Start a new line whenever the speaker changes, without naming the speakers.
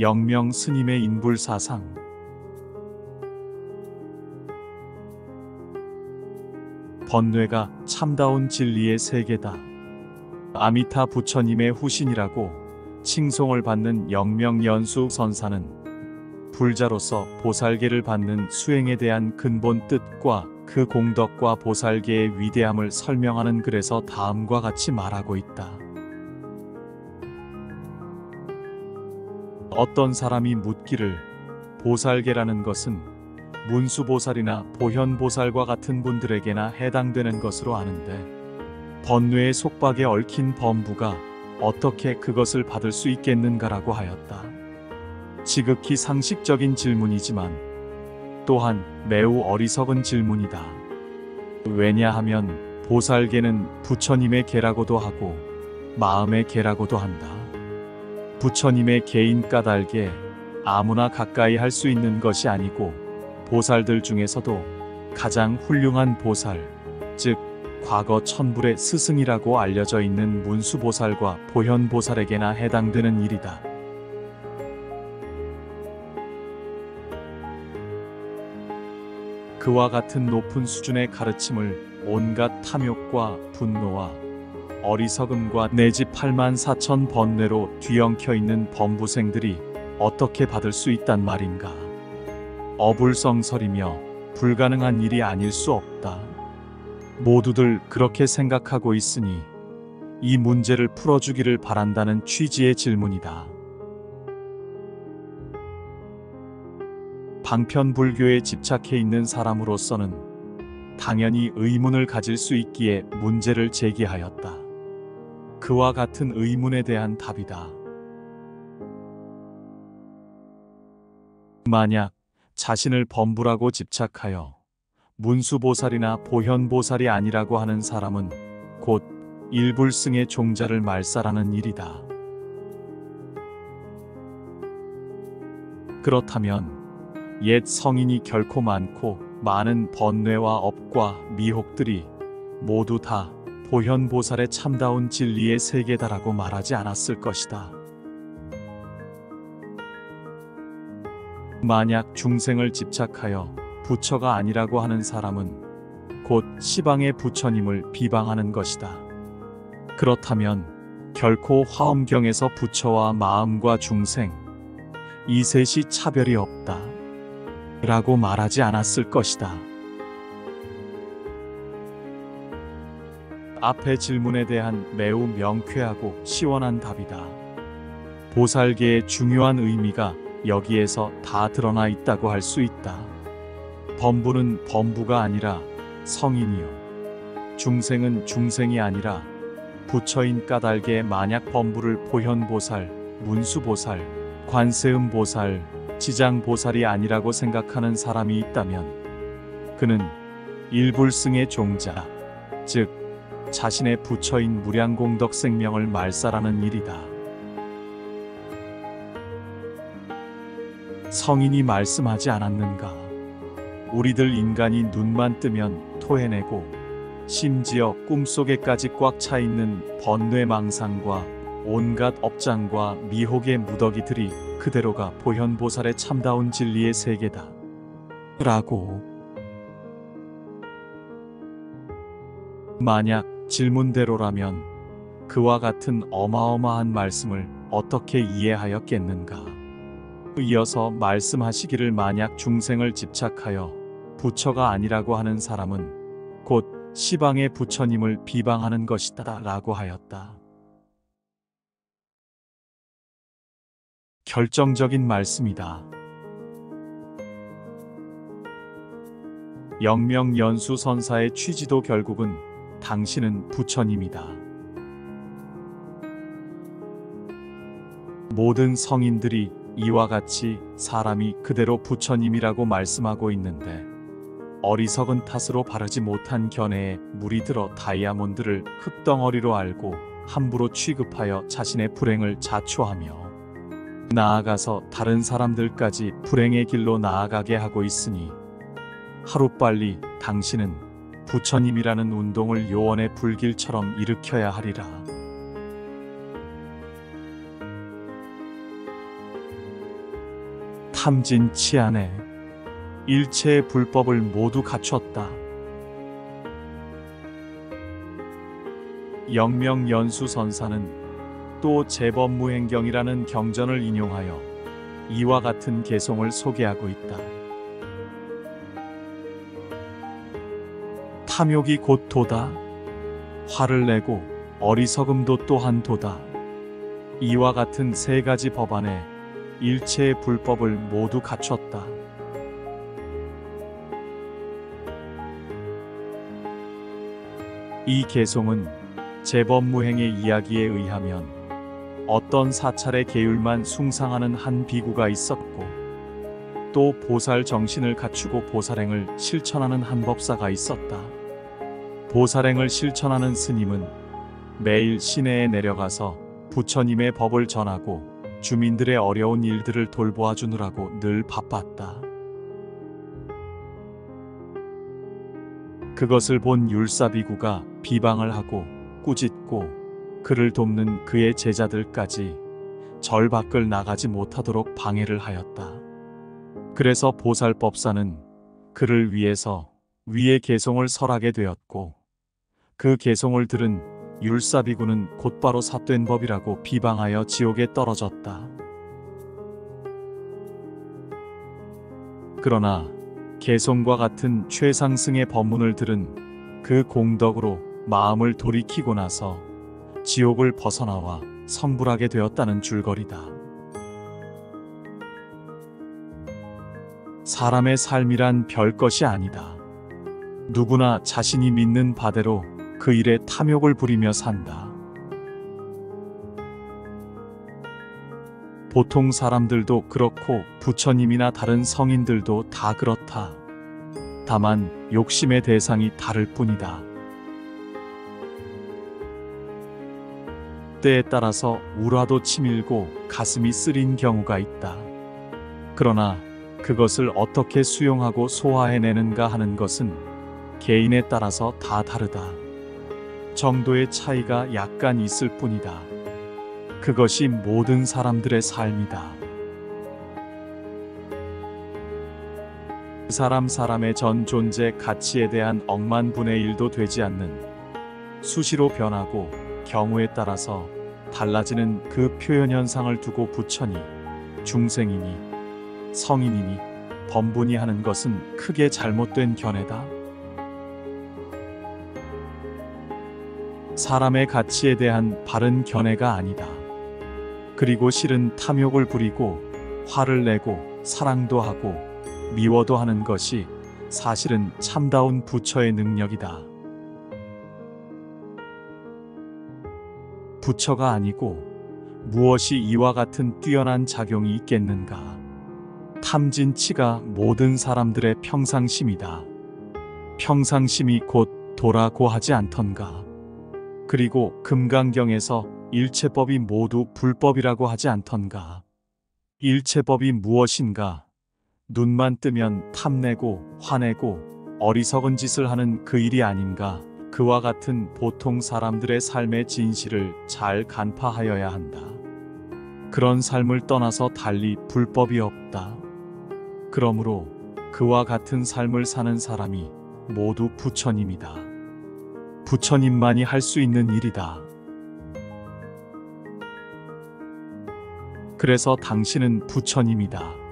영명 스님의 인불사상. 번뇌가 참다운 진리의 세계다. 아미타 부처님의 후신이라고 칭송을 받는 영명연수 선사는 불자로서 보살계를 받는 수행에 대한 근본 뜻과 그 공덕과 보살계의 위대함을 설명하는 글에서 다음과 같이 말하고 있다. 어떤 사람이 묻기를 보살계라는 것은 문수보살이나 보현보살과 같은 분들에게나 해당되는 것으로 아는데 번뇌의 속박에 얽힌 범부가 어떻게 그것을 받을 수 있겠는가라고 하였다. 지극히 상식적인 질문이지만 또한 매우 어리석은 질문이다. 왜냐하면 보살계는 부처님의 계라고도 하고 마음의 계라고도 한다. 부처님의 개인 까닭에 아무나 가까이 할 수 있는 것이 아니고 보살들 중에서도 가장 훌륭한 보살, 즉 과거 천불의 스승이라고 알려져 있는 문수보살과 보현보살에게나 해당되는 일이다. 그와 같은 높은 수준의 가르침을 온갖 탐욕과 분노와 어리석음과 내지 84,000 번뇌로 뒤엉켜 있는 범부생들이 어떻게 받을 수 있단 말인가. 어불성설이며 불가능한 일이 아닐 수 없다. 모두들 그렇게 생각하고 있으니 이 문제를 풀어주기를 바란다는 취지의 질문이다. 방편불교에 집착해 있는 사람으로서는 당연히 의문을 가질 수 있기에 문제를 제기하였다. 그와 같은 의문에 대한 답이다. 만약 자신을 범부라고 집착하여 문수보살이나 보현보살이 아니라고 하는 사람은 곧 일불승의 종자를 말살하는 일이다. 그렇다면 옛 성인이 결코 많고 많은 번뇌와 업과 미혹들이 모두 다 보현보살의 참다운 진리의 세계다라고 말하지 않았을 것이다. 만약 중생을 집착하여 부처가 아니라고 하는 사람은 곧 시방의 부처님을 비방하는 것이다. 그렇다면 결코 화엄경에서 부처와 마음과 중생 이 셋이 차별이 없다 라고 말하지 않았을 것이다. 앞의 질문에 대한 매우 명쾌하고 시원한 답이다. 보살계의 중요한 의미가 여기에서 다 드러나 있다고 할 수 있다. 범부는 범부가 아니라 성인이요, 중생은 중생이 아니라 부처인 까닭에 만약 범부를 보현보살, 문수보살, 관세음보살, 지장보살이 아니라고 생각하는 사람이 있다면 그는 일불승의 종자, 즉 자신의 부처인 무량공덕 생명을 말살하는 일이다. 성인이 말씀하지 않았는가? 우리들 인간이 눈만 뜨면 토해내고 심지어 꿈속에까지 꽉 차 있는 번뇌망상과 온갖 업장과 미혹의 무더기들이 그대로가 보현보살의 참다운 진리의 세계다 라고. 만약 질문대로라면 그와 같은 어마어마한 말씀을 어떻게 이해하였겠는가? 이어서 말씀하시기를 만약 중생을 집착하여 부처가 아니라고 하는 사람은 곧 시방의 부처님을 비방하는 것이다 라고 하였다. 결정적인 말씀이다. 영명연수 선사의 취지도 결국은 당신은 부처님이다. 모든 성인들이 이와 같이 사람이 그대로 부처님이라고 말씀하고 있는데 어리석은 탓으로 바르지 못한 견해에 물이 들어 다이아몬드를 흙덩어리로 알고 함부로 취급하여 자신의 불행을 자초하며 나아가서 다른 사람들까지 불행의 길로 나아가게 하고 있으니 하루빨리 당신은 부처님이라는 운동을 요원의 불길처럼 일으켜야 하리라. 탐진 치안에 일체의 불법을 모두 갖췄다. 영명연수선사는 또 제법무행경이라는 경전을 인용하여 이와 같은 개송을 소개하고 있다. 탐욕이 곧 도다. 화를 내고 어리석음도 또한 도다. 이와 같은 세 가지 법 안에 일체의 불법을 모두 갖췄다. 이 개송은 제법무행의 이야기에 의하면 어떤 사찰의 계율만 숭상하는 한 비구가 있었고, 또 보살 정신을 갖추고 보살행을 실천하는 한 법사가 있었다. 보살행을 실천하는 스님은 매일 시내에 내려가서 부처님의 법을 전하고 주민들의 어려운 일들을 돌보아 주느라고 늘 바빴다. 그것을 본 율사비구가 비방을 하고 꾸짖고 그를 돕는 그의 제자들까지 절 밖을 나가지 못하도록 방해를 하였다. 그래서 보살법사는 그를 위해서 위의 개송을 설하게 되었고, 그 개송을 들은 율사비구는 곧바로 삿된 법이라고 비방하여 지옥에 떨어졌다. 그러나 개송과 같은 최상승의 법문을 들은 그 공덕으로 마음을 돌이키고 나서 지옥을 벗어나와 성불하게 되었다는 줄거리다. 사람의 삶이란 별것이 아니다. 누구나 자신이 믿는 바대로 그 일에 탐욕을 부리며 산다. 보통 사람들도 그렇고 부처님이나 다른 성인들도 다 그렇다. 다만 욕심의 대상이 다를 뿐이다. 때에 따라서 우라도 치밀고 가슴이 쓰린 경우가 있다. 그러나 그것을 어떻게 수용하고 소화해내는가 하는 것은 개인에 따라서 다 다르다. 정도의 차이가 약간 있을 뿐이다. 그것이 모든 사람들의 삶이다. 사람의 전 존재 가치에 대한 억만분의 일도 되지 않는, 수시로 변하고 경우에 따라서 달라지는 그 표현 현상을 두고 부처니, 중생이니, 성인이니, 범분이 하는 것은 크게 잘못된 견해다. 사람의 가치에 대한 바른 견해가 아니다. 그리고 실은 탐욕을 부리고 화를 내고 사랑도 하고 미워도 하는 것이 사실은 참다운 부처의 능력이다. 부처가 아니고 무엇이 이와 같은 뛰어난 작용이 있겠는가? 탐진치가 모든 사람들의 평상심이다. 평상심이 곧 도라고 하지 않던가? 그리고 금강경에서 일체법이 모두 불법이라고 하지 않던가? 일체법이 무엇인가? 눈만 뜨면 탐내고 화내고 어리석은 짓을 하는 그 일이 아닌가? 그와 같은 보통 사람들의 삶의 진실을 잘 간파하여야 한다. 그런 삶을 떠나서 달리 불법이 없다. 그러므로 그와 같은 삶을 사는 사람이 모두 부처님이다. 부처님만이 할 수 있는 일이다. 그래서 당신은 부처님이다.